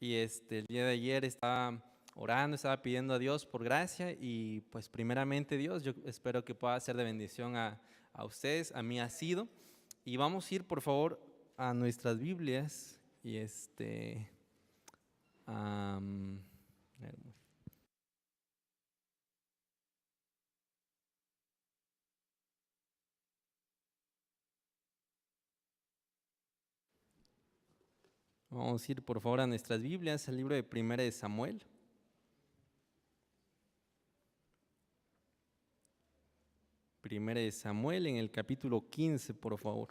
y el día de ayer estaba orando, estaba pidiendo a Dios por gracia y pues primeramente Dios, yo espero que pueda ser de bendición a ustedes, a mí ha sido. Y vamos a ir por favor a nuestras Biblias y am, vamos a ir por favor a nuestras Biblias, al libro de Primera de Samuel. Primera de Samuel en el capítulo 15, por favor.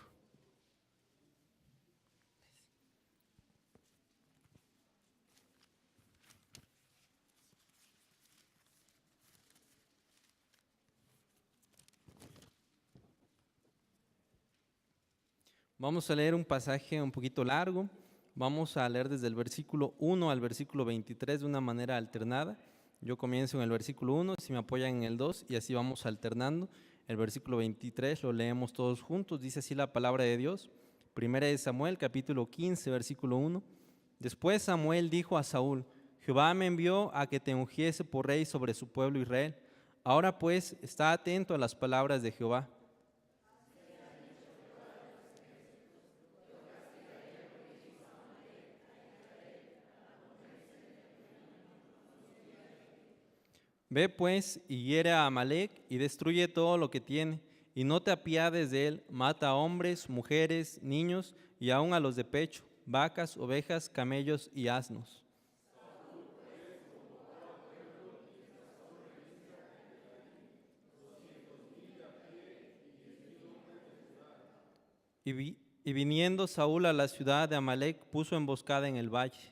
Vamos a leer un pasaje un poquito largo. Vamos a leer desde el versículo 1 al versículo 23 de una manera alternada. Yo comienzo en el versículo 1, si me apoyan en el 2 y así vamos alternando. El versículo 23 lo leemos todos juntos. Dice así la palabra de Dios. Primera de Samuel, capítulo 15, versículo 1. Después Samuel dijo a Saúl: Jehová me envió a que te ungiese por rey sobre su pueblo Israel. Ahora pues, está atento a las palabras de Jehová. Ve pues y hiere a Amalec y destruye todo lo que tiene, y no te apiades de él, mata a hombres, mujeres, niños, y aun a los de pecho, vacas, ovejas, camellos y asnos. Y viniendo Saúl a la ciudad de Amalec, puso emboscada en el valle.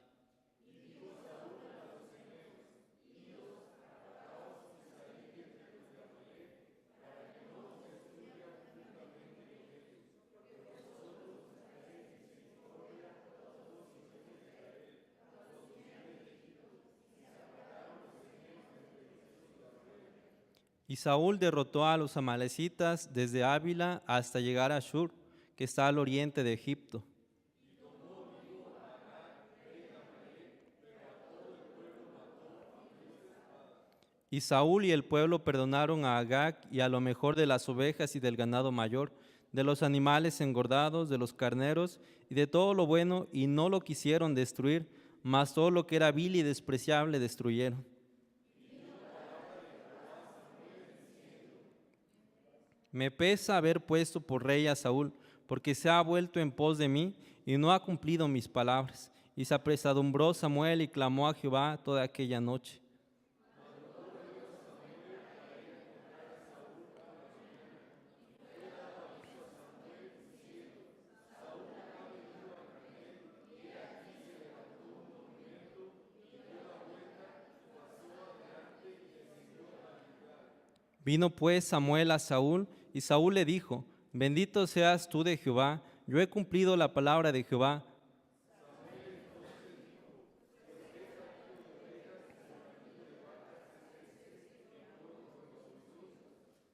Y Saúl derrotó a los amalecitas desde Ávila hasta llegar a Shur, que está al oriente de Egipto. Y Saúl y el pueblo perdonaron a Agag y a lo mejor de las ovejas y del ganado mayor, de los animales engordados, de los carneros y de todo lo bueno, y no lo quisieron destruir, mas todo lo que era vil y despreciable destruyeron. Me pesa haber puesto por rey a Saúl, porque se ha vuelto en pos de mí y no ha cumplido mis palabras. Y se apresadumbró Samuel y clamó a Jehová toda aquella noche. Vino pues Samuel a Saúl, y Saúl le dijo: Bendito seas tú de Jehová, yo he cumplido la palabra de Jehová.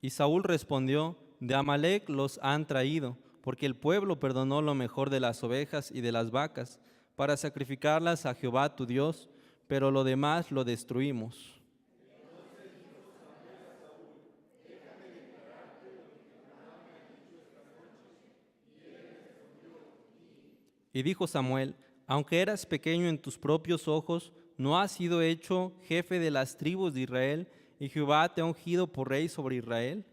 Y Saúl respondió: De Amalec los han traído, porque el pueblo perdonó lo mejor de las ovejas y de las vacas, para sacrificarlas a Jehová tu Dios, pero lo demás lo destruimos. Y dijo Samuel: Aunque eras pequeño en tus propios ojos, ¿no has sido hecho jefe de las tribus de Israel, y Jehová te ha ungido por rey sobre Israel?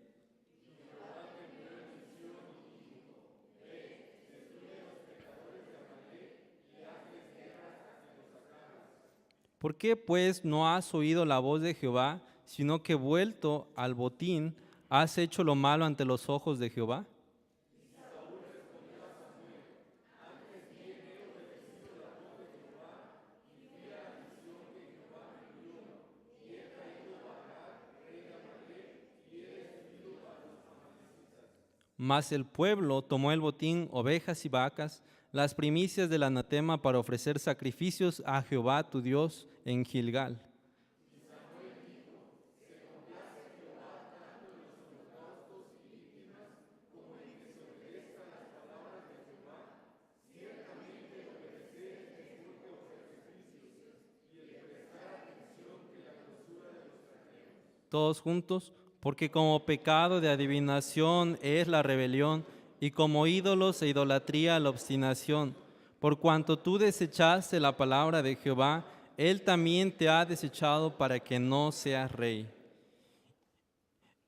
¿Por qué pues no has oído la voz de Jehová, sino que vuelto al botín has hecho lo malo ante los ojos de Jehová? Mas el pueblo tomó el botín, ovejas y vacas, las primicias del anatema para ofrecer sacrificios a Jehová tu Dios en Gilgal. Todos juntos. Porque como pecado de adivinación es la rebelión, y como ídolos e idolatría la obstinación. Por cuanto tú desechaste la palabra de Jehová, Él también te ha desechado para que no seas rey.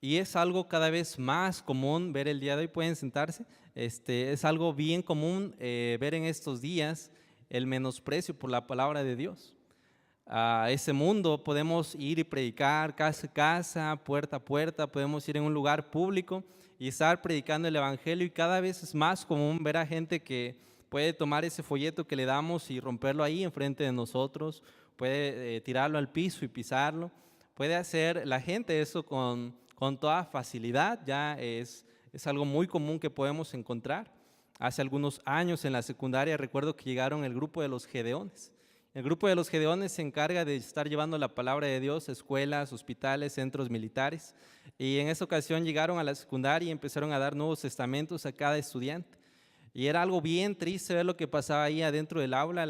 Y es algo cada vez más común ver el día de hoy. Pueden sentarse. Es algo bien común ver en estos días el menosprecio por la palabra de Dios. A ese mundo podemos ir y predicar casa a casa, puerta a puerta, podemos ir en un lugar público y estar predicando el evangelio, y cada vez es más común ver a gente que puede tomar ese folleto que le damos y romperlo ahí enfrente de nosotros, puede tirarlo al piso y pisarlo, puede hacer la gente eso con toda facilidad. Ya es algo muy común que podemos encontrar. Hace algunos años en la secundaria recuerdo que llegaron el grupo de los Gedeones. El grupo de los Gedeones se encarga de estar llevando la palabra de Dios a escuelas, hospitales, centros militares, y en esa ocasión llegaron a la secundaria y empezaron a dar nuevos testamentos a cada estudiante. Y era algo bien triste ver lo que pasaba ahí adentro del aula,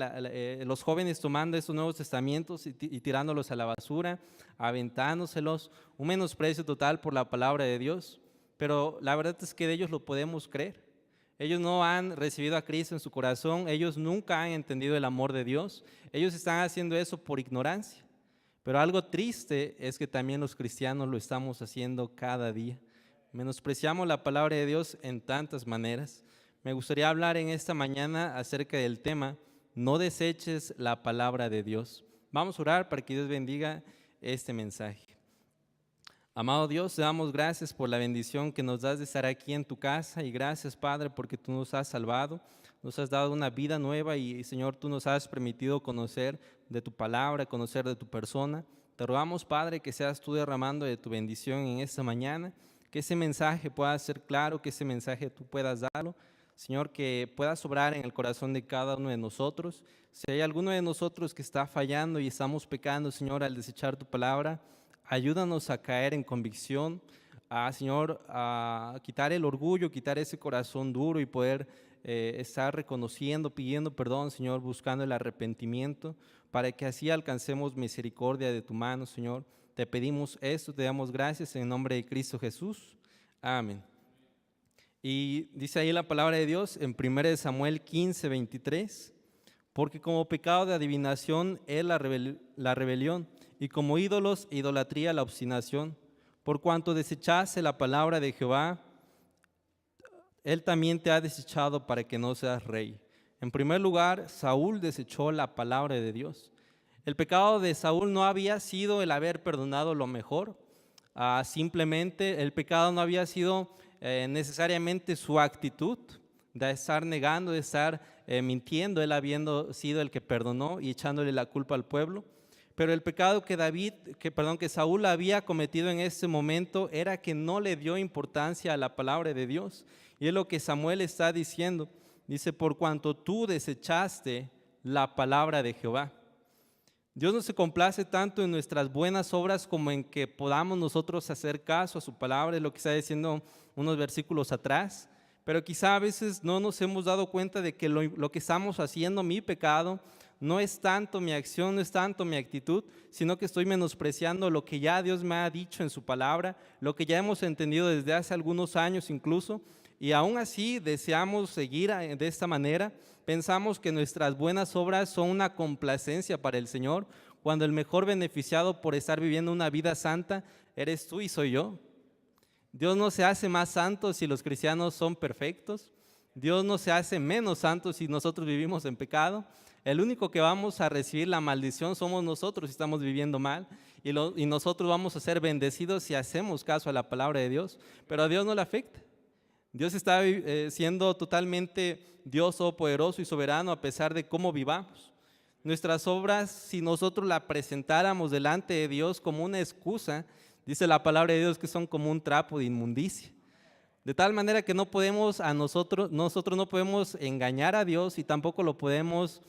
los jóvenes tomando esos nuevos testamentos y tirándolos a la basura, aventándoselos, un menosprecio total por la palabra de Dios. Pero la verdad es que de ellos lo podemos creer. Ellos no han recibido a Cristo en su corazón, ellos nunca han entendido el amor de Dios, ellos están haciendo eso por ignorancia. Pero algo triste es que también los cristianos lo estamos haciendo cada día. Menospreciamos la palabra de Dios en tantas maneras. Me gustaría hablar en esta mañana acerca del tema: no deseches la palabra de Dios. Vamos a orar para que Dios bendiga este mensaje. Amado Dios, te damos gracias por la bendición que nos das de estar aquí en tu casa, y gracias, Padre, porque tú nos has salvado, nos has dado una vida nueva, y Señor, tú nos has permitido conocer de tu palabra, conocer de tu persona. Te rogamos, Padre, que seas tú derramando de tu bendición en esta mañana, que ese mensaje pueda ser claro, que ese mensaje tú puedas darlo, Señor, que pueda sobrar en el corazón de cada uno de nosotros. Si hay alguno de nosotros que está fallando y estamos pecando, Señor, al desechar tu palabra, ayúdanos a caer en convicción, Señor, a quitar el orgullo, quitar ese corazón duro y poder estar reconociendo, pidiendo perdón, Señor, buscando el arrepentimiento, para que así alcancemos misericordia de tu mano, Señor. Te pedimos esto, te damos gracias en el nombre de Cristo Jesús. Amén. Y dice ahí la palabra de Dios en 1 Samuel 15, 23, porque como pecado de adivinación es la rebelión, y como ídolos e idolatría la obstinación. Por cuanto desechaste la palabra de Jehová, Él también te ha desechado para que no seas rey. En primer lugar, Saúl desechó la palabra de Dios. El pecado de Saúl no había sido el haber perdonado lo mejor, simplemente el pecado no había sido necesariamente su actitud de estar negando, de estar mintiendo, él habiendo sido el que perdonó y echándole la culpa al pueblo. Pero el pecado que Saúl había cometido en ese momento era que no le dio importancia a la palabra de Dios. Y es lo que Samuel está diciendo. Dice: por cuanto tú desechaste la palabra de Jehová. Dios no se complace tanto en nuestras buenas obras como en que podamos nosotros hacer caso a su palabra, es lo que está diciendo unos versículos atrás. Pero quizá a veces no nos hemos dado cuenta de que lo que estamos haciendo, mi pecado, no es tanto mi acción, no es tanto mi actitud, sino que estoy menospreciando lo que ya Dios me ha dicho en su palabra, lo que ya hemos entendido desde hace algunos años incluso, y aún así deseamos seguir de esta manera. Pensamos que nuestras buenas obras son una complacencia para el Señor, cuando el mejor beneficiado por estar viviendo una vida santa eres tú y soy yo. Dios no se hace más santo si los cristianos son perfectos. Dios no se hace menos santo si nosotros vivimos en pecado. El único que vamos a recibir la maldición somos nosotros si estamos viviendo mal, y nosotros vamos a ser bendecidos si hacemos caso a la palabra de Dios, pero a Dios no le afecta. Dios está siendo totalmente Dios todopoderoso y soberano a pesar de cómo vivamos. Nuestras obras, si nosotros la presentáramos delante de Dios como una excusa, dice la palabra de Dios que son como un trapo de inmundicia. De tal manera que nosotros no podemos engañar a Dios, y tampoco lo podemos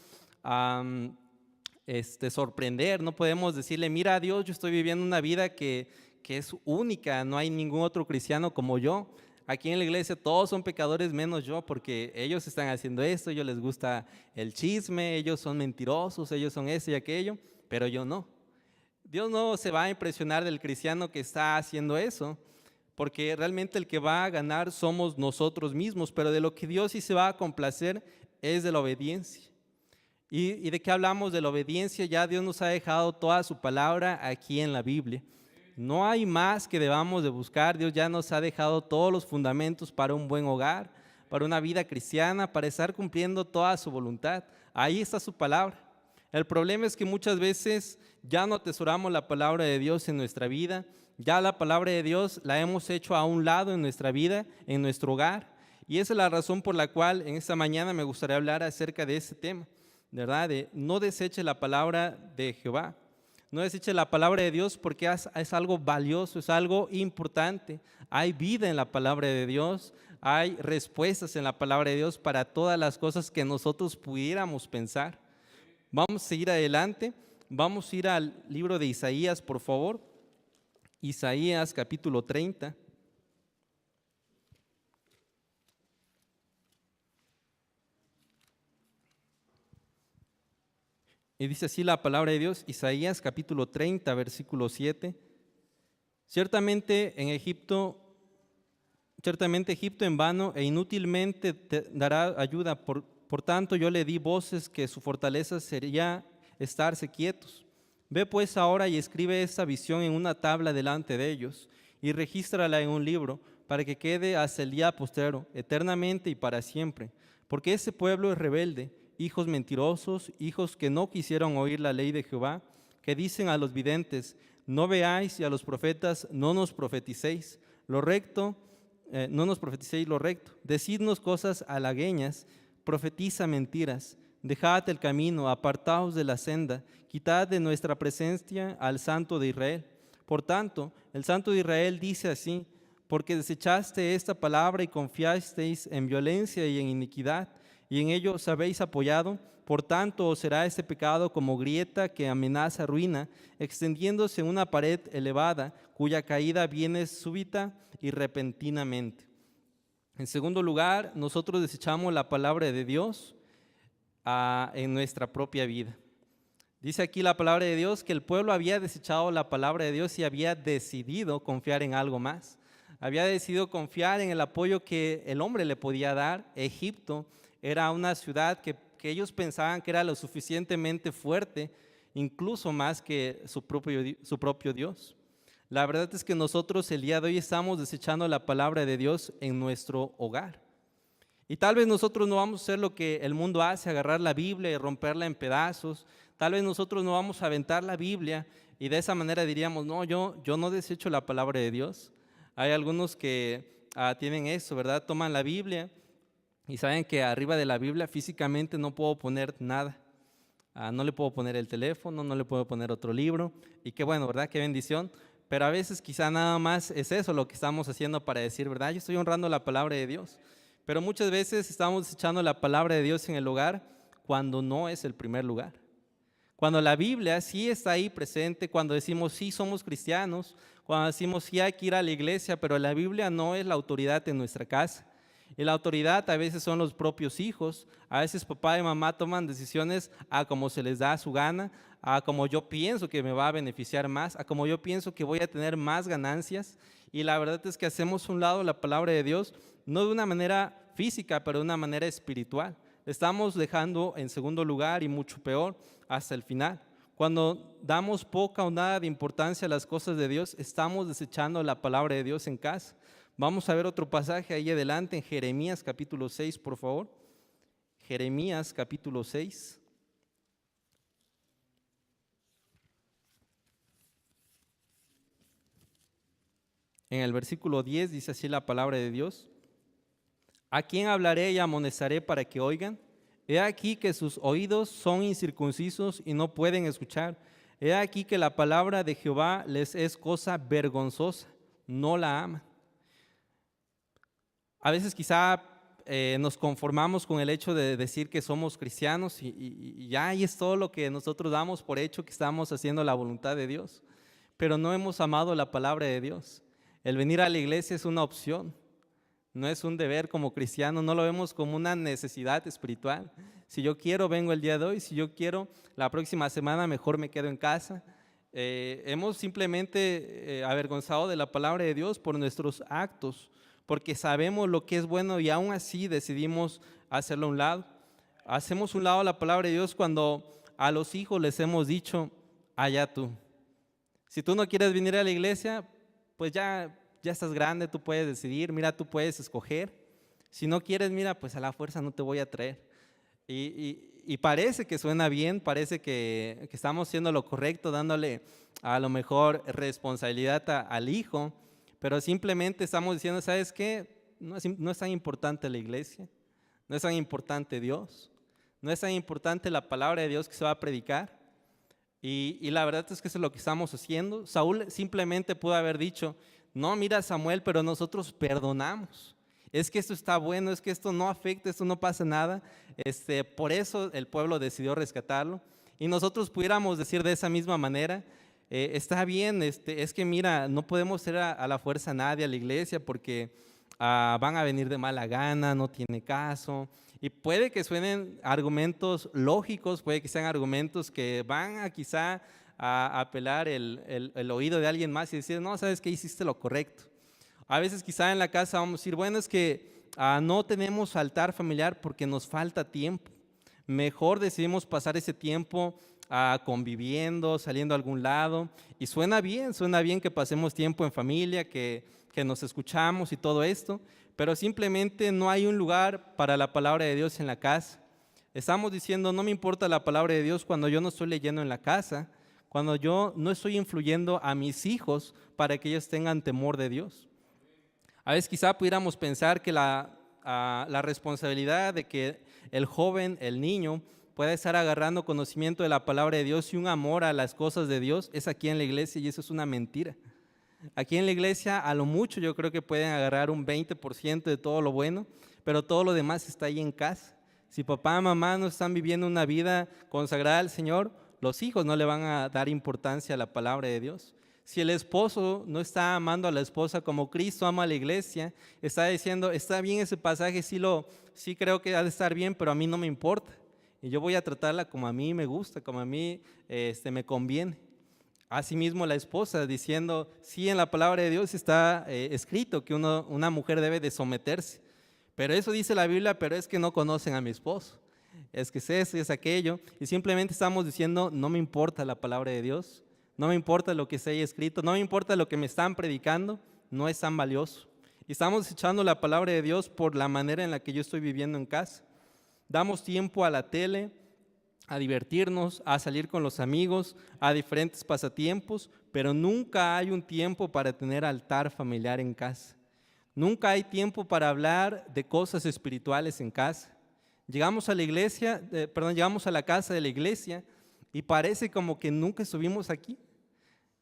sorprender. No podemos decirle: mira, Dios, yo estoy viviendo una vida que es única, no hay ningún otro cristiano como yo. Aquí en la iglesia todos son pecadores menos yo, porque ellos están haciendo esto, a ellos les gusta el chisme, ellos son mentirosos, ellos son eso y aquello, pero yo no. Dios no se va a impresionar del cristiano que está haciendo eso, porque realmente el que va a ganar somos nosotros mismos, pero de lo que Dios sí se va a complacer es de la obediencia. ¿Y de qué hablamos de la obediencia? Ya Dios nos ha dejado toda su palabra aquí en la Biblia. No hay más que debamos de buscar. Dios ya nos ha dejado todos los fundamentos para un buen hogar, para una vida cristiana, para estar cumpliendo toda su voluntad. Ahí está su palabra. El problema es que muchas veces ya no atesoramos la palabra de Dios en nuestra vida. Ya la palabra de Dios la hemos hecho a un lado en nuestra vida, en nuestro hogar. Y esa es la razón por la cual en esta mañana me gustaría hablar acerca de ese tema, ¿verdad? De no deseche la palabra de Jehová. No deseche la palabra de Dios porque es algo valioso, es algo importante. Hay vida en la palabra de Dios, hay respuestas en la palabra de Dios para todas las cosas que nosotros pudiéramos pensar. Vamos a seguir adelante, vamos a ir al libro de Isaías, por favor. Isaías capítulo 30. Y dice así la palabra de Dios, Isaías capítulo 30, versículo 7. Ciertamente Egipto en vano e inútilmente te dará ayuda. Por tanto yo le di voces que su fortaleza sería estarse quietos. Ve pues ahora y escribe esta visión en una tabla delante de ellos y regístrala en un libro para que quede hasta el día postrero, eternamente y para siempre. Porque ese pueblo es rebelde, hijos mentirosos, hijos que no quisieron oír la ley de Jehová, que dicen a los videntes, no veáis, y a los profetas, no nos profeticéis lo recto, no nos profeticéis lo recto. Decidnos cosas halagueñas, profetiza mentiras. Dejad el camino, apartaos de la senda, quitad de nuestra presencia al Santo de Israel. Por tanto, el Santo de Israel dice así, porque desechaste esta palabra y confiasteis en violencia y en iniquidad, y en ello os habéis apoyado, por tanto os será este pecado como grieta que amenaza ruina, extendiéndose en una pared elevada, cuya caída viene súbita y repentinamente. En segundo lugar, nosotros desechamos la palabra de Dios en nuestra propia vida. Dice aquí la palabra de Dios que el pueblo había desechado la palabra de Dios y había decidido confiar en algo más. Había decidido confiar en el apoyo que el hombre le podía dar. Egipto era una ciudad que ellos pensaban que era lo suficientemente fuerte, incluso más que su propio Dios. La verdad es que nosotros el día de hoy estamos desechando la palabra de Dios en nuestro hogar. Y tal vez nosotros no vamos a hacer lo que el mundo hace, agarrar la Biblia y romperla en pedazos. Tal vez nosotros no vamos a aventar la Biblia y de esa manera diríamos, no, yo no desecho la palabra de Dios. Hay algunos que tienen eso, ¿verdad? Toman la Biblia y saben que arriba de la Biblia físicamente no puedo poner nada. No le puedo poner el teléfono, no le puedo poner otro libro. Y qué bueno, ¿verdad? Qué bendición. Pero a veces quizá nada más es eso lo que estamos haciendo para decir, ¿verdad? Yo estoy honrando la palabra de Dios. Pero muchas veces estamos desechando la palabra de Dios en el hogar cuando no es el primer lugar. Cuando la Biblia sí está ahí presente, cuando decimos sí somos cristianos, cuando decimos sí hay que ir a la iglesia, pero la Biblia no es la autoridad en nuestra casa. Y la autoridad a veces son los propios hijos, a veces papá y mamá toman decisiones a como se les da su gana, a como yo pienso que me va a beneficiar más, a como yo pienso que voy a tener más ganancias. Y la verdad es que hacemos a un lado la palabra de Dios, no de una manera física, pero de una manera espiritual. Estamos dejando en segundo lugar y mucho peor hasta el final. Cuando damos poca o nada de importancia a las cosas de Dios, estamos desechando la palabra de Dios en casa. Vamos a ver otro pasaje ahí adelante en Jeremías capítulo 6, por favor. Jeremías capítulo 6. En el versículo 10 dice así la palabra de Dios. ¿A quién hablaré y amonestaré para que oigan? He aquí que sus oídos son incircuncisos y no pueden escuchar. He aquí que la palabra de Jehová les es cosa vergonzosa, no la aman. A veces quizá nos conformamos con el hecho de decir que somos cristianos y ya ahí es todo lo que nosotros damos por hecho que estamos haciendo la voluntad de Dios, pero no hemos amado la palabra de Dios. El venir a la iglesia es una opción, no es un deber como cristiano, no lo vemos como una necesidad espiritual. Si yo quiero, vengo el día de hoy, si yo quiero, la próxima semana mejor me quedo en casa. hemos simplemente avergonzado de la palabra de Dios por nuestros actos, porque sabemos lo que es bueno y aún así decidimos hacerlo a un lado. Hacemos a un lado la palabra de Dios cuando a los hijos les hemos dicho, allá tú. Si tú no quieres venir a la iglesia, pues ya estás grande, tú puedes decidir, mira, tú puedes escoger. Si no quieres, mira, pues a la fuerza no te voy a traer. Y parece que suena bien, parece que estamos haciendo lo correcto, dándole a lo mejor responsabilidad al hijo, pero simplemente estamos diciendo, ¿sabes qué? No es tan importante la iglesia, no es tan importante Dios, no es tan importante la palabra de Dios que se va a predicar. Y la verdad es que eso es lo que estamos haciendo. Saúl simplemente pudo haber dicho, no, mira Samuel, pero nosotros perdonamos. Es que esto está bueno, es que esto no afecta, esto no pasa nada. Por eso el pueblo decidió rescatarlo. Y nosotros pudiéramos decir de esa misma manera, está bien, es que mira, no podemos ser a la fuerza nadie a la iglesia porque van a venir de mala gana, no tiene caso. Y puede que suenen argumentos lógicos, puede que sean argumentos que van a quizá a apelar el oído de alguien más y decir, no, sabes que hiciste lo correcto. A veces quizá en la casa vamos a decir, bueno, es que no tenemos altar familiar porque nos falta tiempo. Mejor decidimos pasar ese tiempo conviviendo, saliendo a algún lado. Y suena bien que pasemos tiempo en familia, que nos escuchamos y todo esto, pero simplemente no hay un lugar para la palabra de Dios en la casa. Estamos diciendo, no me importa la palabra de Dios cuando yo no estoy leyendo en la casa, cuando yo no estoy influyendo a mis hijos para que ellos tengan temor de Dios. A veces quizá pudiéramos pensar que la responsabilidad de que el joven, el niño, pueda estar agarrando conocimiento de la palabra de Dios y un amor a las cosas de Dios es aquí en la iglesia, y eso es una mentira. Aquí en la iglesia a lo mucho yo creo que pueden agarrar un 20% de todo lo bueno, pero todo lo demás está ahí en casa. Si papá y mamá no están viviendo una vida consagrada al Señor, los hijos no le van a dar importancia a la palabra de Dios. Si el esposo no está amando a la esposa como Cristo ama a la iglesia, está diciendo, está bien ese pasaje, sí creo que ha de estar bien, pero a mí no me importa. Y yo voy a tratarla como a mí me gusta, como a mí me conviene. Asimismo la esposa diciendo, sí, en la palabra de Dios está escrito que una mujer debe de someterse, pero eso dice la Biblia, pero es que no conocen a mi esposo, es que es eso, es aquello, y simplemente estamos diciendo, no me importa la palabra de Dios, no me importa lo que se haya escrito, no me importa lo que me están predicando, no es tan valioso. Y estamos echando la palabra de Dios por la manera en la que yo estoy viviendo en casa. Damos tiempo a la tele, a divertirnos, a salir con los amigos, a diferentes pasatiempos, pero nunca hay un tiempo para tener altar familiar en casa. Nunca hay tiempo para hablar de cosas espirituales en casa. Llegamos a llegamos a la casa de la iglesia y parece como que nunca estuvimos aquí.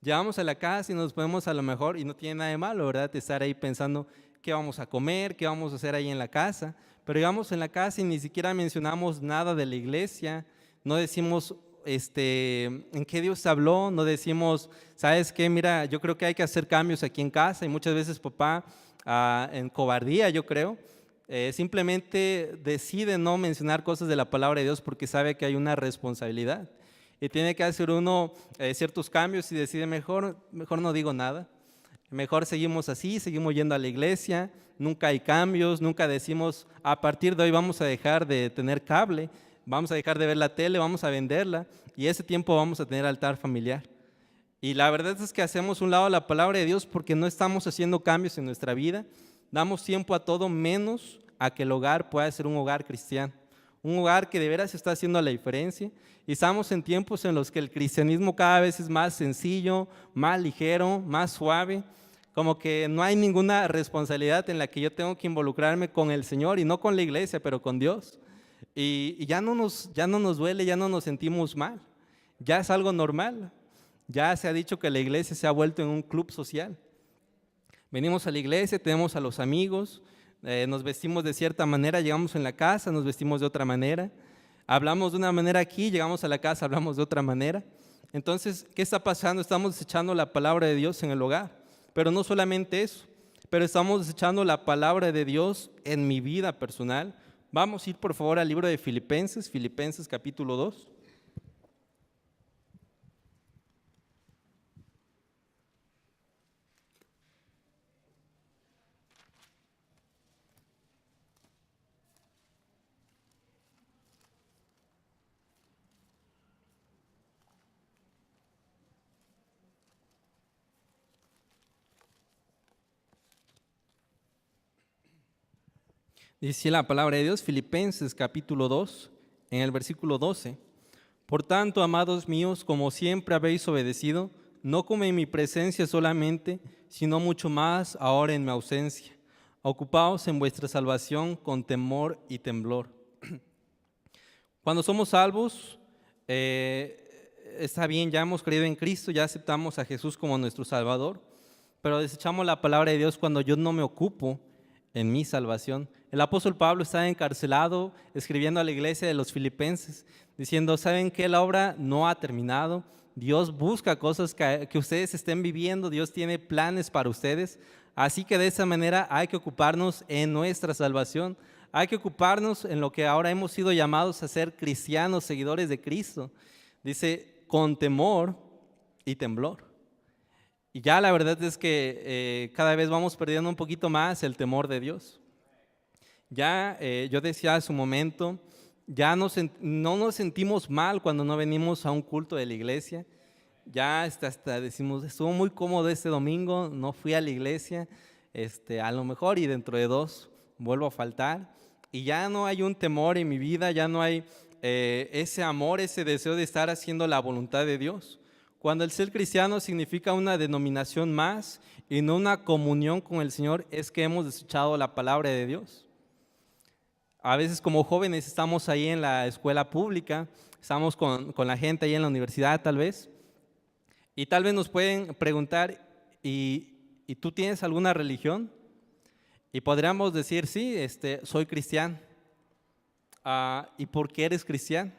Llegamos a la casa y nos ponemos a lo mejor, y no tiene nada de malo, ¿verdad?, de estar ahí pensando qué vamos a comer, qué vamos a hacer ahí en la casa, pero llegamos en la casa y ni siquiera mencionamos nada de la iglesia. No decimos en qué Dios habló, no decimos, ¿sabes qué? Mira, yo creo que hay que hacer cambios aquí en casa, y muchas veces papá, en cobardía yo creo, simplemente decide no mencionar cosas de la palabra de Dios porque sabe que hay una responsabilidad. Y tiene que hacer uno ciertos cambios y decide mejor no digo nada, mejor seguimos así, seguimos yendo a la iglesia, nunca hay cambios, nunca decimos a partir de hoy vamos a dejar de tener cable, vamos a dejar de ver la tele, vamos a venderla y ese tiempo vamos a tener altar familiar. Y la verdad es que hacemos un lado la palabra de Dios porque no estamos haciendo cambios en nuestra vida, damos tiempo a todo menos a que el hogar pueda ser un hogar cristiano, un hogar que de veras está haciendo la diferencia. Y estamos en tiempos en los que el cristianismo cada vez es más sencillo, más ligero, más suave, como que no hay ninguna responsabilidad en la que yo tengo que involucrarme con el Señor y no con la iglesia, pero con Dios. Y ya no nos duele, ya no nos sentimos mal, ya es algo normal. Ya se ha dicho que la iglesia se ha vuelto en un club social. Venimos a la iglesia, tenemos a los amigos, nos vestimos de cierta manera, llegamos en la casa, nos vestimos de otra manera, hablamos de una manera aquí, llegamos a la casa, hablamos de otra manera. Entonces, ¿qué está pasando? Estamos desechando la palabra de Dios en el hogar, pero no solamente eso, pero estamos desechando la palabra de Dios en mi vida personal. Vamos a ir por favor al libro de Filipenses capítulo 2. Dice la palabra de Dios, Filipenses capítulo 2, en el versículo 12. Por tanto, amados míos, como siempre habéis obedecido, no como en mi presencia solamente, sino mucho más ahora en mi ausencia. Ocupaos en vuestra salvación con temor y temblor. Cuando somos salvos, está bien, ya hemos creído en Cristo, ya aceptamos a Jesús como nuestro Salvador, pero desechamos la palabra de Dios cuando yo no me ocupo en mi salvación. El apóstol Pablo está encarcelado escribiendo a la iglesia de los filipenses, diciendo, ¿saben qué? La obra no ha terminado. Dios busca cosas que ustedes estén viviendo, Dios tiene planes para ustedes. Así que de esa manera hay que ocuparnos en nuestra salvación. Hay que ocuparnos en lo que ahora hemos sido llamados a ser cristianos, seguidores de Cristo. Dice, con temor y temblor. Y ya la verdad es que cada vez vamos perdiendo un poquito más el temor de Dios. Ya yo decía hace un momento, ya no nos sentimos mal cuando no venimos a un culto de la iglesia. Ya hasta decimos, estuvo muy cómodo este domingo, no fui a la iglesia, a lo mejor y dentro de 2 vuelvo a faltar. Y ya no hay un temor en mi vida, ya no hay ese amor, ese deseo de estar haciendo la voluntad de Dios. Cuando el ser cristiano significa una denominación más y no una comunión con el Señor, es que hemos desechado la palabra de Dios. A veces como jóvenes estamos ahí en la escuela pública, estamos con la gente ahí en la universidad tal vez, y tal vez nos pueden preguntar, ¿y tú tienes alguna religión? Y podríamos decir, sí, soy cristiano. ¿Y por qué eres cristiano?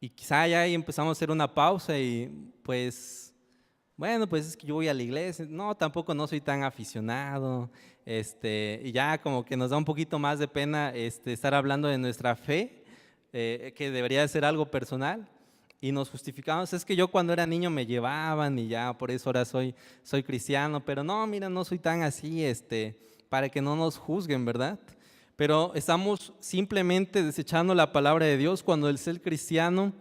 Y quizá ya ahí empezamos a hacer una pausa y pues, bueno, pues es que yo voy a la iglesia. No, tampoco no soy tan aficionado. Y ya como que nos da un poquito más de pena estar hablando de nuestra fe, que debería de ser algo personal. Y nos justificamos, es que yo cuando era niño me llevaban y ya por eso ahora soy cristiano. Pero no, mira, no soy tan así, para que no nos juzguen, ¿verdad? Pero estamos simplemente desechando la palabra de Dios cuando el ser cristiano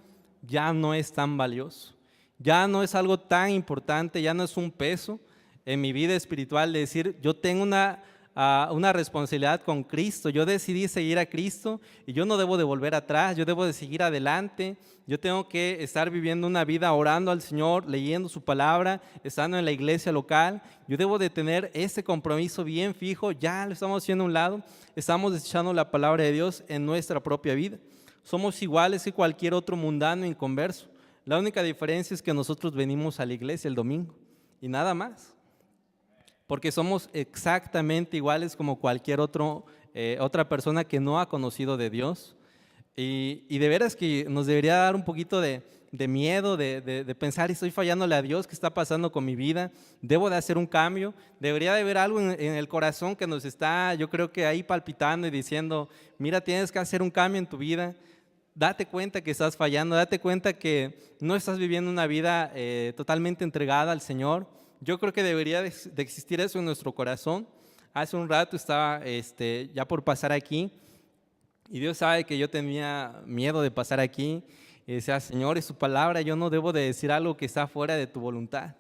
ya no es tan valioso, ya no es algo tan importante, ya no es un peso en mi vida espiritual de decir, yo tengo una responsabilidad con Cristo, yo decidí seguir a Cristo y yo no debo de volver atrás, yo debo de seguir adelante, yo tengo que estar viviendo una vida orando al Señor, leyendo su palabra, estando en la iglesia local, yo debo de tener ese compromiso bien fijo, ya lo estamos haciendo a un lado, estamos desechando la palabra de Dios en nuestra propia vida. Somos iguales que cualquier otro mundano inconverso, la única diferencia es que nosotros venimos a la iglesia el domingo y nada más. Porque somos exactamente iguales como cualquier otra persona que no ha conocido de Dios. Y de veras que nos debería dar un poquito de miedo, de pensar, estoy fallándole a Dios, ¿qué está pasando con mi vida? Debo de hacer un cambio. Debería de haber algo en el corazón que nos está, yo creo que ahí palpitando y diciendo, mira, tienes que hacer un cambio en tu vida. Date cuenta que estás fallando, date cuenta que no estás viviendo una vida totalmente entregada al Señor. Yo creo que debería de existir eso en nuestro corazón. Hace un rato estaba ya por pasar aquí y Dios sabe que yo tenía miedo de pasar aquí y decía, Señor, es tu palabra, yo no debo de decir algo que está fuera de tu voluntad.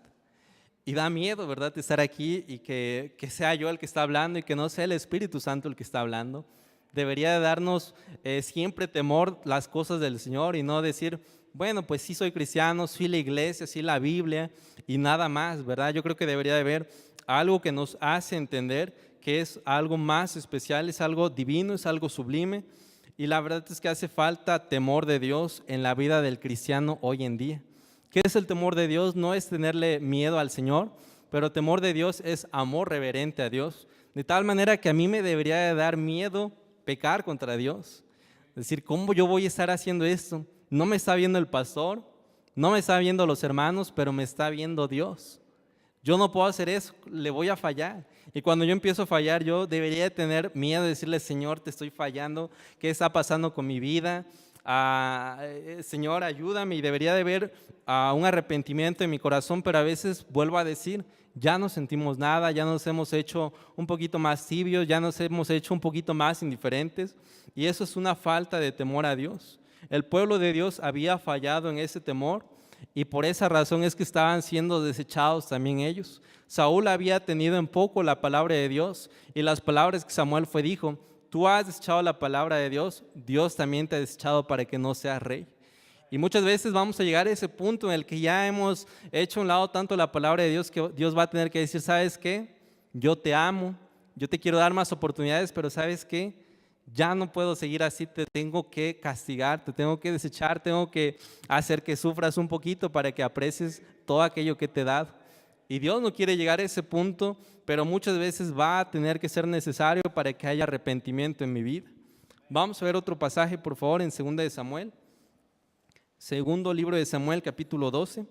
Y da miedo, ¿verdad?, de estar aquí y que sea yo el que está hablando y que no sea el Espíritu Santo el que está hablando. Debería de darnos siempre temor las cosas del Señor y no decir, bueno, pues sí soy cristiano, sí la iglesia, sí la Biblia y nada más, ¿verdad? Yo creo que debería de haber algo que nos hace entender que es algo más especial, es algo divino, es algo sublime. Y la verdad es que hace falta temor de Dios en la vida del cristiano hoy en día. ¿Qué es el temor de Dios? No es tenerle miedo al Señor, pero temor de Dios es amor reverente a Dios. De tal manera que a mí me debería de dar miedo pecar contra Dios. Es decir, ¿cómo yo voy a estar haciendo esto? No me está viendo el pastor, no me está viendo los hermanos, pero me está viendo Dios. Yo no puedo hacer eso, le voy a fallar. Y cuando yo empiezo a fallar, yo debería de tener miedo de decirle, Señor, te estoy fallando, ¿qué está pasando con mi vida? Señor, ayúdame. Y debería de haber un arrepentimiento en mi corazón, pero a veces vuelvo a decir, ya no sentimos nada, ya nos hemos hecho un poquito más tibios, ya nos hemos hecho un poquito más indiferentes. Y eso es una falta de temor a Dios. El pueblo de Dios había fallado en ese temor y por esa razón es que estaban siendo desechados también ellos. Saúl había tenido en poco la palabra de Dios, y las palabras que Samuel dijo: tú has desechado la palabra de Dios, Dios también te ha desechado para que no seas rey. Y muchas veces vamos a llegar a ese punto en el que ya hemos hecho a un lado tanto la palabra de Dios que Dios va a tener que decir: ¿sabes qué? Yo te amo, yo te quiero dar más oportunidades, pero ¿sabes qué? Ya no puedo seguir así, te tengo que castigar, te tengo que desechar, tengo que hacer que sufras un poquito para que aprecies todo aquello que te he dado. Y Dios no quiere llegar a ese punto, pero muchas veces va a tener que ser necesario para que haya arrepentimiento en mi vida. Vamos a ver otro pasaje, por favor, en 2 de Samuel. Segundo libro de Samuel, capítulo 12.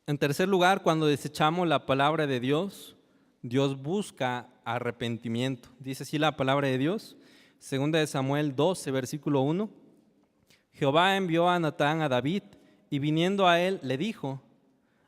En tercer lugar, cuando desechamos la palabra de Dios, Dios busca arrepentimiento. Dice así la palabra de Dios, 2 de Samuel 12, versículo 1. Jehová envió a Natán a David, y viniendo a él le dijo: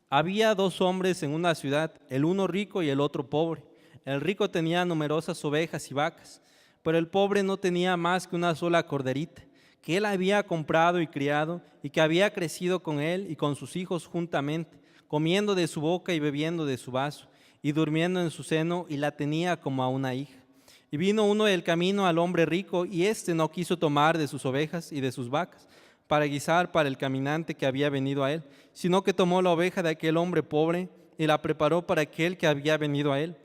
había dos hombres en una ciudad, el uno rico y el otro pobre. El rico tenía numerosas ovejas y vacas, pero el pobre no tenía más que una sola corderita, que él había comprado y criado, y que había crecido con él y con sus hijos juntamente, comiendo de su boca y bebiendo de su vaso, y durmiendo en su seno, y la tenía como a una hija. Y vino uno del camino al hombre rico, y éste no quiso tomar de sus ovejas y de sus vacas para guisar para el caminante que había venido a él, sino que tomó la oveja de aquel hombre pobre y la preparó para aquel que había venido a él.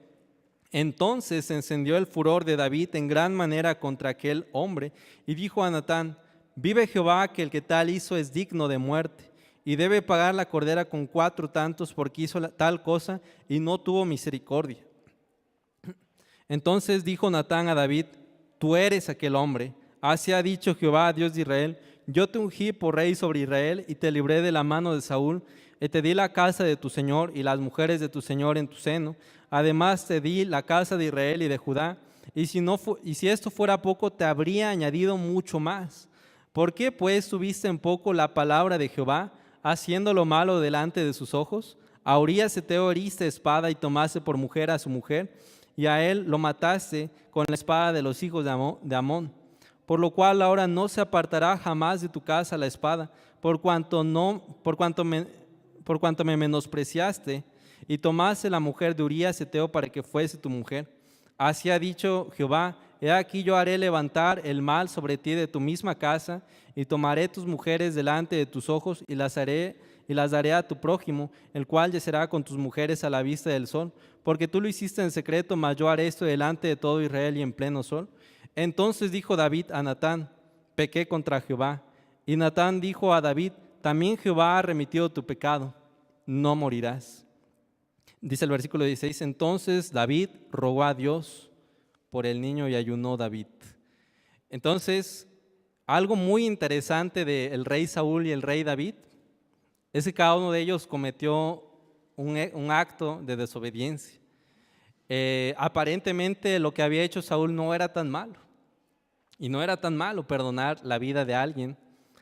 Entonces se encendió el furor de David en gran manera contra aquel hombre, y dijo a Natán: vive Jehová, que el que tal hizo es digno de muerte, y debe pagar la cordera con 4 tantos, porque hizo tal cosa y no tuvo misericordia. Entonces dijo Natán a David: tú eres aquel hombre. Así ha dicho Jehová, Dios de Israel: yo te ungí por rey sobre Israel, y te libré de la mano de Saúl, y te di la casa de tu señor y las mujeres de tu señor en tu seno. Además te di la casa de Israel y de Judá, y si esto fuera poco, te habría añadido mucho más. ¿Por qué pues tuviste en poco la palabra de Jehová, haciendo lo malo delante de sus ojos? A Urías Heteo heriste espada y tomaste por mujer a su mujer, y a él lo mataste con la espada de los hijos de Amón. Por lo cual ahora no se apartará jamás de tu casa la espada, por cuanto me menospreciaste y tomaste la mujer de Urías Heteo para que fuese tu mujer. Así ha dicho Jehová: he aquí yo haré levantar el mal sobre ti de tu misma casa, y tomaré tus mujeres delante de tus ojos, y las daré a tu prójimo, el cual yacerá con tus mujeres a la vista del sol, porque tú lo hiciste en secreto, mas yo haré esto delante de todo Israel y en pleno sol. Entonces dijo David a Natán: pequé contra Jehová. Y Natán dijo a David: también Jehová ha remitido tu pecado, no morirás. Dice el versículo 16: entonces David rogó a Dios por el niño y ayunó David. Entonces, algo muy interesante del rey Saúl y el rey David es que cada uno de ellos cometió un acto de desobediencia. Aparentemente lo que había hecho Saúl no era tan malo, y no era tan malo perdonar la vida de alguien.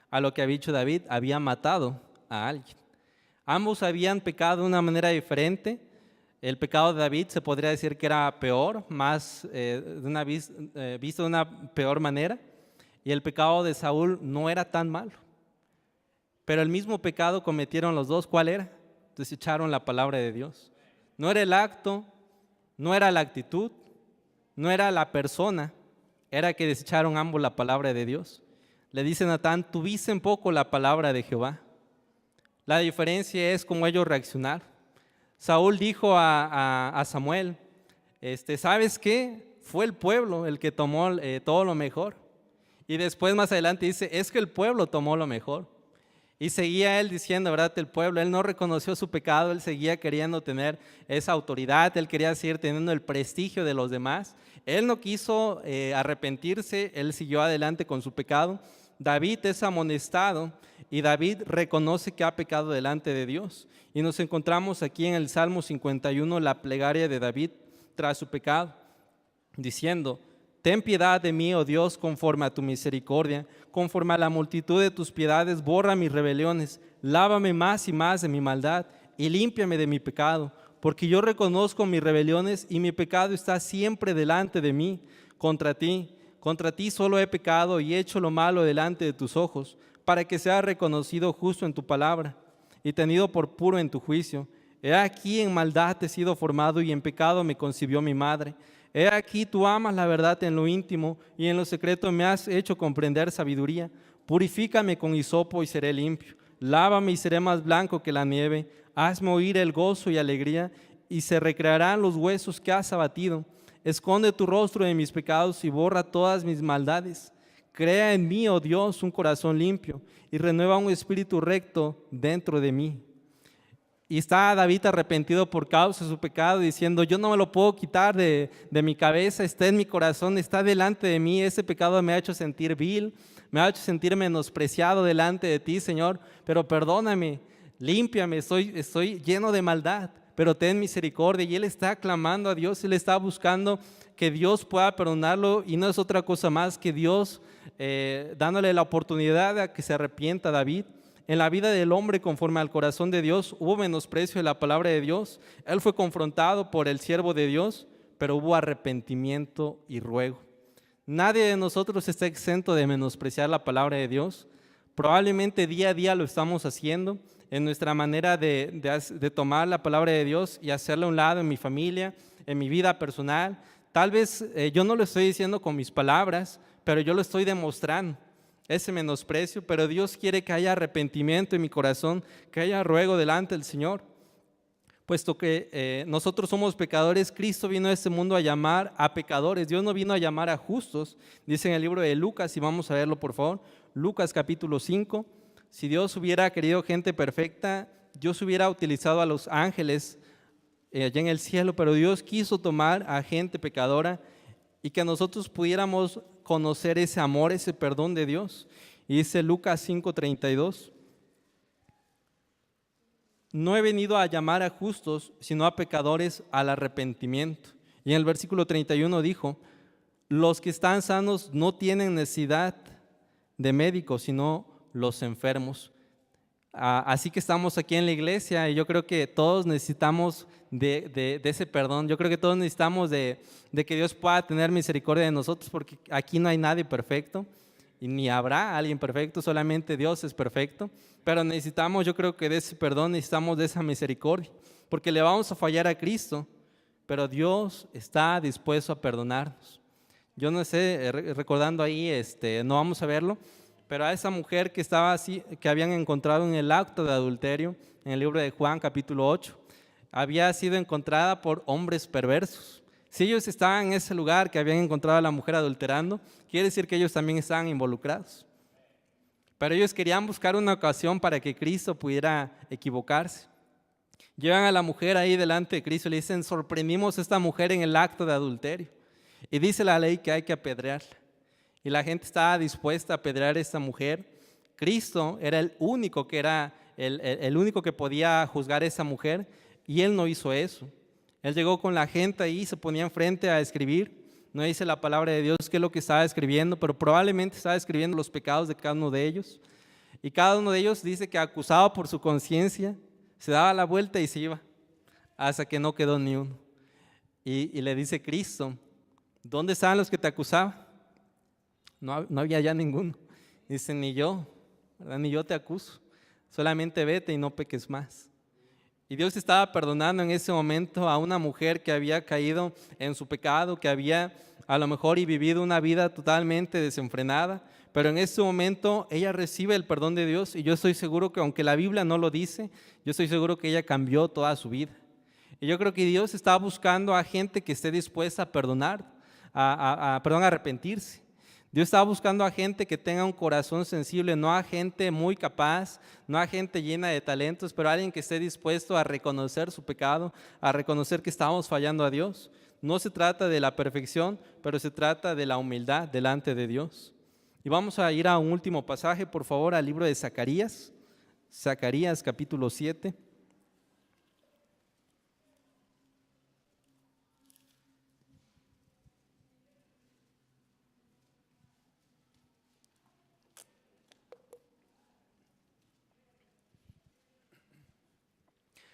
A lo que había hecho David, había matado a alguien. Ambos habían pecado de una manera diferente. El pecado de David se podría decir que era peor, visto de una peor manera, y el pecado de Saúl no era tan malo. Pero el mismo pecado cometieron los dos. ¿Cuál era? Desecharon la palabra de Dios. No era el acto, no era la actitud, no era la persona, era que desecharon ambos la palabra de Dios. Le dice Natán: tuviste en poco la palabra de Jehová. La diferencia es cómo ellos reaccionaron. Saúl dijo a Samuel: ¿sabes qué? Fue el pueblo el que tomó todo lo mejor. Y después más adelante dice: es que el pueblo tomó lo mejor. Y seguía él diciendo, ¿verdad? El pueblo, él no reconoció su pecado, él seguía queriendo tener esa autoridad, él quería seguir teniendo el prestigio de los demás. Él no quiso arrepentirse, él siguió adelante con su pecado. David es amonestado y David reconoce que ha pecado delante de Dios. Y nos encontramos aquí en el Salmo 51, la plegaria de David tras su pecado, diciendo: ten piedad de mí, oh Dios, conforme a tu misericordia, conforme a la multitud de tus piedades, borra mis rebeliones, lávame más y más de mi maldad y límpiame de mi pecado, porque yo reconozco mis rebeliones y mi pecado está siempre delante de mí. Contra ti solo he pecado y he hecho lo malo delante de tus ojos, para que sea reconocido justo en tu palabra y tenido por puro en tu juicio. He aquí en maldad he sido formado y en pecado me concibió mi madre. He aquí tú amas la verdad en lo íntimo y en lo secreto me has hecho comprender sabiduría. Purifícame con hisopo y seré limpio. Lávame y seré más blanco que la nieve. Hazme oír el gozo y alegría y se recrearán los huesos que has abatido. Esconde tu rostro de mis pecados y borra todas mis maldades. Crea en mí, oh Dios, un corazón limpio y renueva un espíritu recto dentro de mí. Y está David arrepentido por causa de su pecado, diciendo, yo no me lo puedo quitar de mi cabeza, está en mi corazón, está delante de mí. Ese pecado me ha hecho sentir vil, me ha hecho sentir menospreciado delante de ti, Señor, pero perdóname, límpiame, estoy lleno de maldad, pero ten misericordia. Y él está clamando a Dios, él está buscando que Dios pueda perdonarlo, y no es otra cosa más que Dios dándole la oportunidad a que se arrepienta David. En la vida del hombre conforme al corazón de Dios hubo menosprecio de la palabra de Dios. Él fue confrontado por el siervo de Dios, pero hubo arrepentimiento y ruego. Nadie de nosotros está exento de menospreciar la palabra de Dios. Probablemente día a día lo estamos haciendo en nuestra manera de tomar la palabra de Dios y hacerla a un lado en mi familia, en mi vida personal. Tal vez yo no lo estoy diciendo con mis palabras, pero yo lo estoy demostrando, ese menosprecio, pero Dios quiere que haya arrepentimiento en mi corazón, que haya ruego delante del Señor. Puesto que nosotros somos pecadores, Cristo vino a este mundo a llamar a pecadores. Dios no vino a llamar a justos. Dice en el libro de Lucas, y vamos a verlo por favor, Lucas capítulo 5. Si Dios hubiera querido gente perfecta, Dios hubiera utilizado a los ángeles allá en el cielo, pero Dios quiso tomar a gente pecadora y que nosotros pudiéramos conocer ese amor, ese perdón de Dios. Y dice Lucas 5:32, no he venido a llamar a justos, sino a pecadores al arrepentimiento. Y en el versículo 31 dijo, los que están sanos no tienen necesidad de médicos, sino los enfermos. Así que estamos aquí en la iglesia y yo creo que todos necesitamos de ese perdón. Yo creo que todos necesitamos de que Dios pueda tener misericordia de nosotros, porque aquí no hay nadie perfecto y ni habrá alguien perfecto, solamente Dios es perfecto. Pero necesitamos, yo creo que de ese perdón, necesitamos de esa misericordia, porque le vamos a fallar a Cristo, pero Dios está dispuesto a perdonarnos. Yo no sé, recordando ahí, no vamos a verlo, pero a esa mujer que estaba así, que habían encontrado en el acto de adulterio, en el libro de Juan capítulo 8, había sido encontrada por hombres perversos. Si ellos estaban en ese lugar que habían encontrado a la mujer adulterando, quiere decir que ellos también estaban involucrados. Pero ellos querían buscar una ocasión para que Cristo pudiera equivocarse. Llevan a la mujer ahí delante de Cristo y le dicen, sorprendimos a esta mujer en el acto de adulterio. Y dice la ley que hay que apedrearla. Y la gente estaba dispuesta a apedrear a esta mujer. Cristo era el único que el único que podía juzgar a esa mujer, y él no hizo eso. Él llegó con la gente ahí, se ponía enfrente a escribir. No dice la palabra de Dios qué es lo que estaba escribiendo, pero probablemente estaba escribiendo los pecados de cada uno de ellos. Y cada uno de ellos dice que acusado por su conciencia, se daba la vuelta y se iba, hasta que no quedó ni uno. Y le dice Cristo, ¿dónde estaban los que te acusaban? No había ya ninguno. Dice, ni yo, ¿verdad? Ni yo te acuso. Solamente vete y no peques más. Y Dios estaba perdonando en ese momento a una mujer que había caído en su pecado, que había a lo mejor y vivido una vida totalmente desenfrenada, pero en ese momento ella recibe el perdón de Dios, y yo estoy seguro que aunque la Biblia no lo dice, yo estoy seguro que ella cambió toda su vida. Y yo creo que Dios está buscando a gente que esté dispuesta a perdonar, a arrepentirse. Dios está buscando a gente que tenga un corazón sensible, no a gente muy capaz, no a gente llena de talentos, pero alguien que esté dispuesto a reconocer su pecado, a reconocer que estamos fallando a Dios. No se trata de la perfección, pero se trata de la humildad delante de Dios. Y vamos a ir a un último pasaje, por favor, al libro de Zacarías, Zacarías capítulo 7.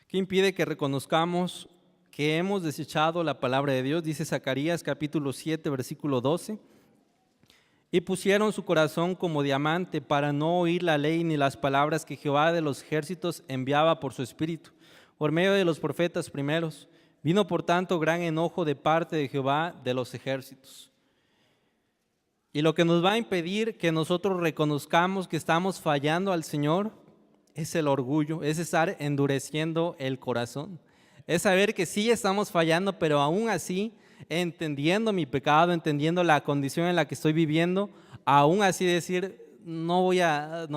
¿Qué impide que reconozcamos que hemos desechado la palabra de Dios, dice Zacarías capítulo 7, versículo 12, y pusieron su corazón como diamante para no oír la ley ni las palabras que Jehová de los ejércitos enviaba por su espíritu, por medio de los profetas primeros. Vino por tanto gran enojo de parte de Jehová de los ejércitos. Y lo que nos va a impedir que nosotros reconozcamos que estamos fallando al Señor es el orgullo, es estar endureciendo el corazón. Es saber que sí estamos fallando, pero aún así, entendiendo mi pecado, entendiendo la condición en la que estoy viviendo, aún así decir, no voy a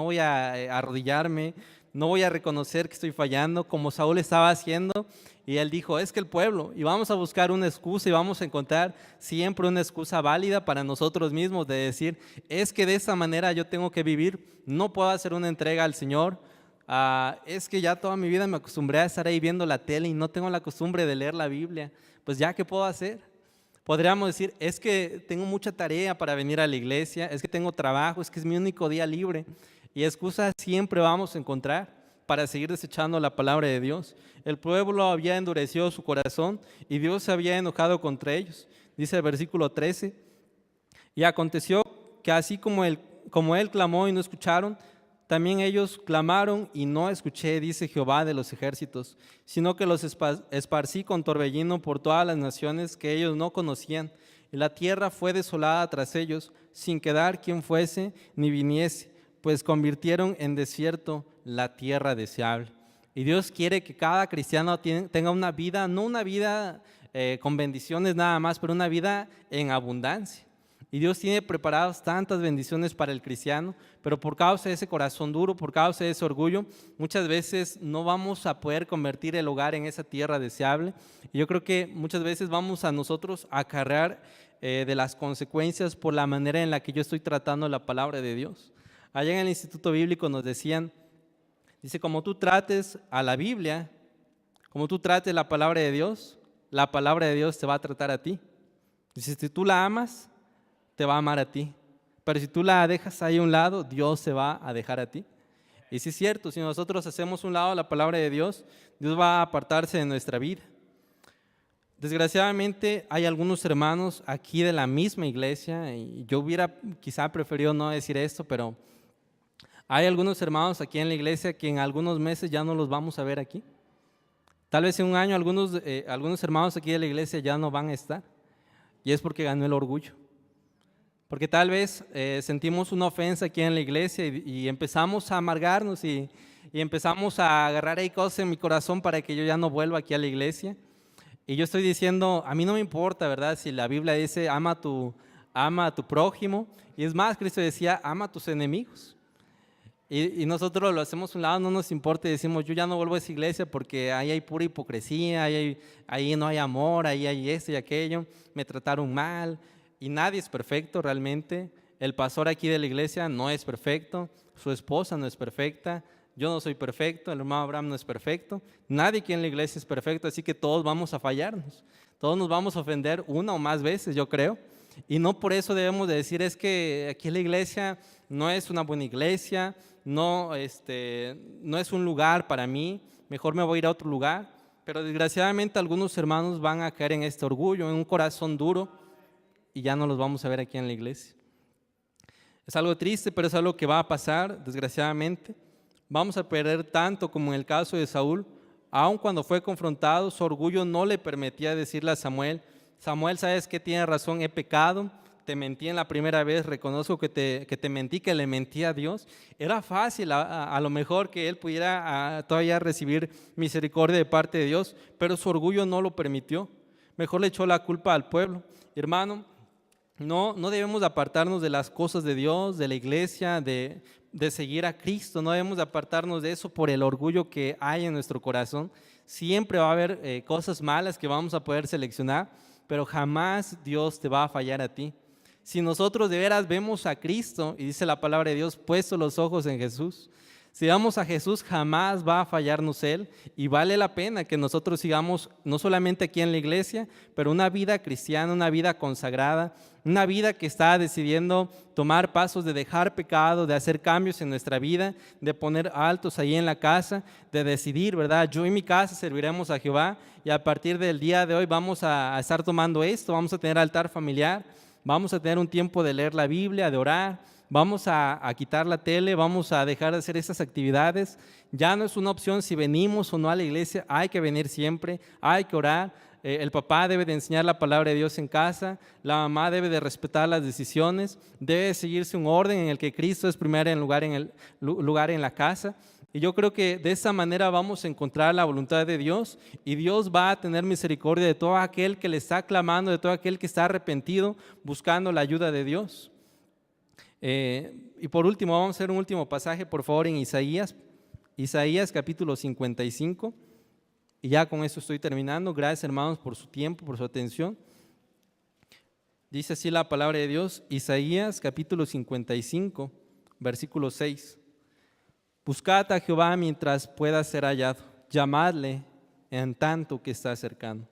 arrodillarme, no voy a reconocer que estoy fallando, como Saúl estaba haciendo. Y él dijo, es que el pueblo, y vamos a buscar una excusa y vamos a encontrar siempre una excusa válida para nosotros mismos de decir, es que de esa manera yo tengo que vivir, no puedo hacer una entrega al Señor. Es que ya toda mi vida me acostumbré a estar ahí viendo la tele y no tengo la costumbre de leer la Biblia. Pues ya, ¿qué puedo hacer? Podríamos decir, es que tengo mucha tarea para venir a la iglesia, es que tengo trabajo, es que es mi único día libre. Y excusas siempre vamos a encontrar para seguir desechando la palabra de Dios. El pueblo había endurecido su corazón y Dios se había enojado contra ellos. Dice el versículo 13, y aconteció que así como él clamó y no escucharon, también ellos clamaron y no escuché, dice Jehová de los ejércitos, sino que los esparcí con torbellino por todas las naciones que ellos no conocían, y la tierra fue desolada tras ellos, sin quedar quien fuese ni viniese, pues convirtieron en desierto la tierra deseable. Y Dios quiere que cada cristiano tenga una vida, no una vida con bendiciones nada más, pero una vida en abundancia. Y Dios tiene preparadas tantas bendiciones para el cristiano, pero por causa de ese corazón duro, por causa de ese orgullo, muchas veces no vamos a poder convertir el hogar en esa tierra deseable. Y yo creo que muchas veces vamos a nosotros a acarrear de las consecuencias por la manera en la que yo estoy tratando la palabra de Dios. Allá en el Instituto Bíblico nos decían, dice, como tú trates a la Biblia, como tú trates la palabra de Dios te va a tratar a ti. Dice, si tú la amas, te va a amar a ti. Pero si tú la dejas ahí a un lado, Dios se va a dejar a ti. Y sí es cierto, si nosotros hacemos un lado la palabra de Dios, Dios va a apartarse de nuestra vida. Desgraciadamente hay algunos hermanos aquí de la misma iglesia, y yo hubiera quizá preferido no decir esto, pero hay algunos hermanos aquí en la iglesia que en algunos meses ya no los vamos a ver aquí. Tal vez en un año algunos hermanos aquí de la iglesia ya no van a estar. Y es porque ganó el orgullo. Porque tal vez sentimos una ofensa aquí en la iglesia y empezamos a amargarnos y empezamos a agarrar ahí cosas en mi corazón para que yo ya no vuelva aquí a la iglesia. Y yo estoy diciendo, a mí no me importa, ¿verdad? Si la Biblia dice, ama a tu prójimo. Y es más, Cristo decía, ama a tus enemigos. Y nosotros lo hacemos a un lado, no nos importa y decimos, yo ya no vuelvo a esa iglesia porque ahí hay pura hipocresía, ahí no hay amor, ahí hay esto y aquello, me trataron mal. Y nadie es perfecto realmente. El pastor aquí de la iglesia no es perfecto, su esposa no es perfecta, yo no soy perfecto, el hermano Abraham no es perfecto, nadie aquí en la iglesia es perfecto, así que todos vamos a fallarnos, todos nos vamos a ofender una o más veces, yo creo. Y no por eso debemos de decir, es que aquí en la iglesia no es una buena iglesia, no es un lugar para mí, mejor me voy a ir a otro lugar. Pero desgraciadamente algunos hermanos van a caer en este orgullo, en un corazón duro, y ya no los vamos a ver aquí en la iglesia. Es algo triste, pero es algo que va a pasar, desgraciadamente. Vamos a perder tanto como en el caso de Saúl. Aun cuando fue confrontado, su orgullo no le permitía decirle a Samuel, Samuel, ¿sabes qué? Tienes razón, he pecado, te mentí en la primera vez, reconozco que te mentí, que le mentí a Dios. Era fácil a lo mejor que él pudiera todavía recibir misericordia de parte de Dios, pero su orgullo no lo permitió. Mejor le echó la culpa al pueblo. Hermano, no debemos apartarnos de las cosas de Dios, de la iglesia, de seguir a Cristo. No debemos apartarnos de eso por el orgullo que hay en nuestro corazón. Siempre va a haber cosas malas que vamos a poder seleccionar, pero jamás Dios te va a fallar a ti. Si nosotros de veras vemos a Cristo, y dice la palabra de Dios, puesto los ojos en Jesús, Si vamos a Jesús, jamás va a fallarnos Él, y vale la pena que nosotros sigamos, no solamente aquí en la iglesia, pero una vida cristiana, una vida consagrada, una vida que está decidiendo tomar pasos de dejar pecado, de hacer cambios en nuestra vida, de poner altos ahí en la casa, de decidir, ¿verdad? Yo y mi casa serviremos a Jehová, y a partir del día de hoy vamos a estar tomando esto, vamos a tener altar familiar, vamos a tener un tiempo de leer la Biblia, de orar, vamos a quitar la tele, vamos a dejar de hacer esas actividades. Ya no es una opción si venimos o no a la iglesia, hay que venir siempre, hay que orar. El papá debe de enseñar la palabra de Dios en casa, la mamá debe de respetar las decisiones, debe seguirse un orden en el que Cristo es primero en lugar en la casa. Y yo creo que de esa manera vamos a encontrar la voluntad de Dios, y Dios va a tener misericordia de todo aquel que le está clamando, de todo aquel que está arrepentido, buscando la ayuda de Dios. Y por último, vamos a hacer un último pasaje, por favor, en Isaías capítulo 55, y ya con eso estoy terminando. Gracias, hermanos, por su tiempo, por su atención. Dice así la palabra de Dios, Isaías capítulo 55, versículo 6. Buscad a Jehová mientras pueda ser hallado, llamadle en tanto que está cercano.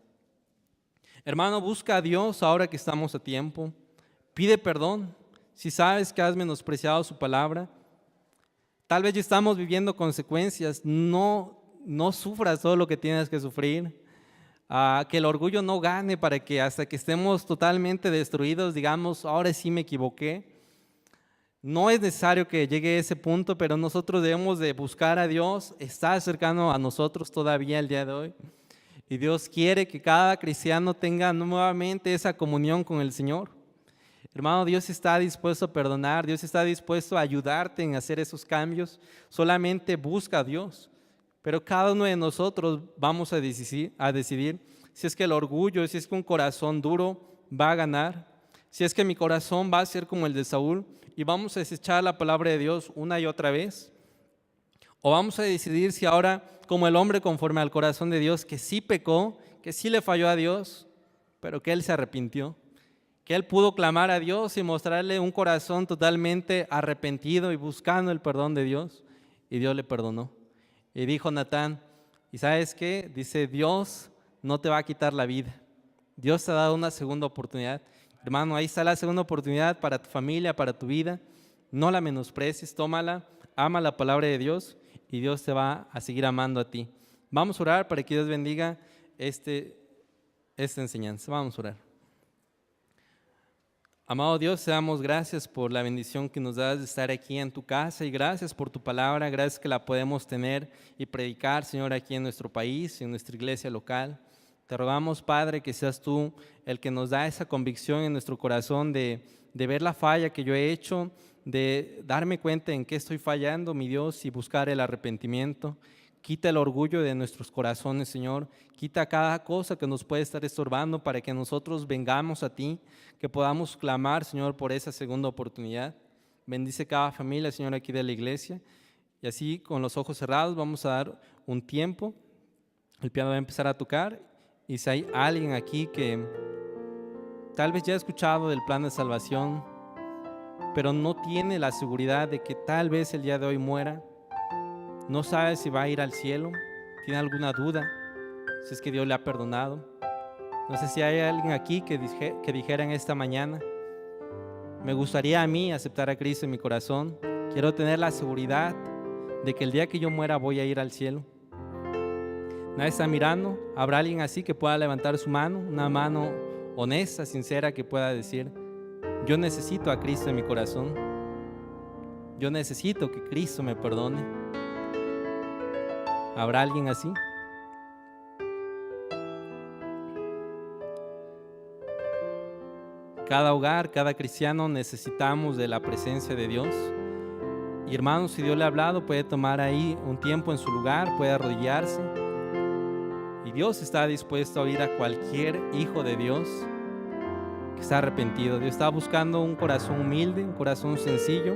Hermano, busca a Dios ahora que estamos a tiempo, pide perdón. Si sabes que has menospreciado su palabra, tal vez ya estamos viviendo consecuencias, no sufras todo lo que tienes que sufrir, que el orgullo no gane para que hasta que estemos totalmente destruidos digamos, ahora sí me equivoqué. No es necesario que llegue a ese punto, pero nosotros debemos de buscar a Dios, está cercano a nosotros todavía el día de hoy, y Dios quiere que cada cristiano tenga nuevamente esa comunión con el Señor. Hermano, Dios está dispuesto a perdonar, Dios está dispuesto a ayudarte en hacer esos cambios. Solamente busca a Dios. Pero cada uno de nosotros vamos a decidir si es que el orgullo, si es que un corazón duro va a ganar, si es que mi corazón va a ser como el de Saúl y vamos a desechar la palabra de Dios una y otra vez. O vamos a decidir si ahora, como el hombre conforme al corazón de Dios, que sí pecó, que sí le falló a Dios, pero que él se arrepintió, que él pudo clamar a Dios y mostrarle un corazón totalmente arrepentido y buscando el perdón de Dios, y Dios le perdonó. Y dijo Natán, ¿y sabes qué? Dice, Dios no te va a quitar la vida, Dios te ha dado una segunda oportunidad. Hermano, ahí está la segunda oportunidad para tu familia, para tu vida, no la menosprecies, tómala, ama la palabra de Dios y Dios te va a seguir amando a ti. Vamos a orar para que Dios bendiga esta enseñanza. Vamos a orar. Amado Dios, te damos gracias por la bendición que nos das de estar aquí en tu casa, y gracias por tu palabra, gracias que la podemos tener y predicar, Señor, aquí en nuestro país, en nuestra iglesia local. Te rogamos, Padre, que seas tú el que nos da esa convicción en nuestro corazón de ver la falla que yo he hecho, de darme cuenta en qué estoy fallando, mi Dios, y buscar el arrepentimiento. Quita el orgullo de nuestros corazones, Señor. Quita cada cosa que nos puede estar estorbando para que nosotros vengamos a ti, que podamos clamar, Señor, por esa segunda oportunidad. Bendice cada familia, Señor, aquí de la iglesia. Y así, con los ojos cerrados, vamos a dar un tiempo. El piano va a empezar a tocar. Y si hay alguien aquí que tal vez ya ha escuchado del plan de salvación, pero no tiene la seguridad de que tal vez el día de hoy muera, no sabe si va a ir al cielo, tiene alguna duda, si es que Dios le ha perdonado. No sé si hay alguien aquí que dijera en esta mañana, me gustaría a mí aceptar a Cristo en mi corazón, quiero tener la seguridad de que el día que yo muera voy a ir al cielo. Nadie está mirando, habrá alguien así que pueda levantar su mano, una mano honesta, sincera, que pueda decir, yo necesito a Cristo en mi corazón, yo necesito que Cristo me perdone. ¿Habrá alguien así? Cada hogar, cada cristiano necesitamos de la presencia de Dios. Y hermanos, si Dios le ha hablado, puede tomar ahí un tiempo en su lugar, puede arrodillarse. Y Dios está dispuesto a oír a cualquier hijo de Dios que está arrepentido. Dios está buscando un corazón humilde, un corazón sencillo.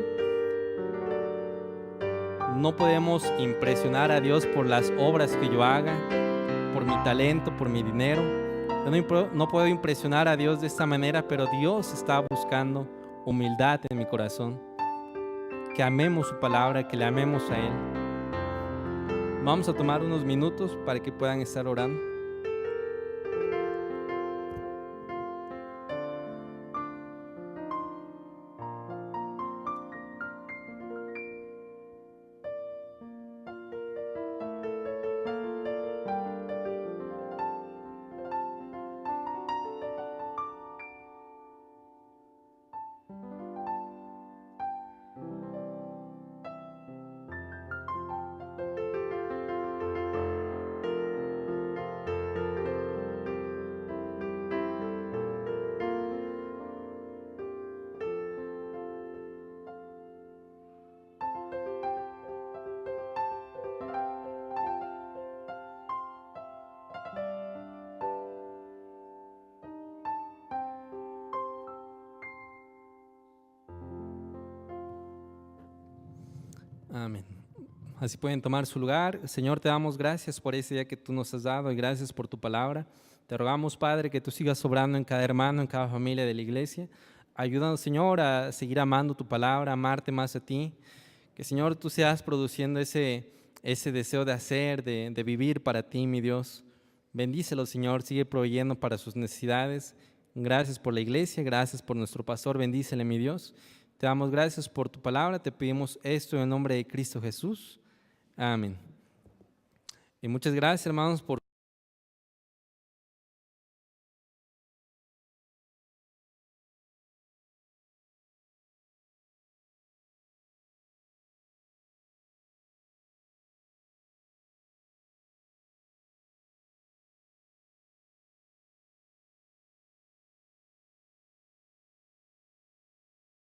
No podemos impresionar a Dios por las obras que yo haga, por mi talento, por mi dinero. Yo no puedo impresionar a Dios de esta manera, pero Dios está buscando humildad en mi corazón. Que amemos su palabra, que le amemos a Él. Vamos a tomar unos minutos para que puedan estar orando. Amén. Así pueden tomar su lugar. Señor, te damos gracias por ese día que tú nos has dado y gracias por tu palabra. Te rogamos, Padre, que tú sigas sobrando en cada hermano, en cada familia de la iglesia. Ayúdanos, Señor, a seguir amando tu palabra, a amarte más a ti. Que, Señor, tú seas produciendo ese deseo de hacer, de vivir para ti, mi Dios. Bendícelo, Señor, sigue proveyendo para sus necesidades. Gracias por la iglesia, gracias por nuestro pastor, bendícele, mi Dios. Te damos gracias por tu palabra, te pedimos esto en el nombre de Cristo Jesús. Amén. Y muchas gracias, hermanos, por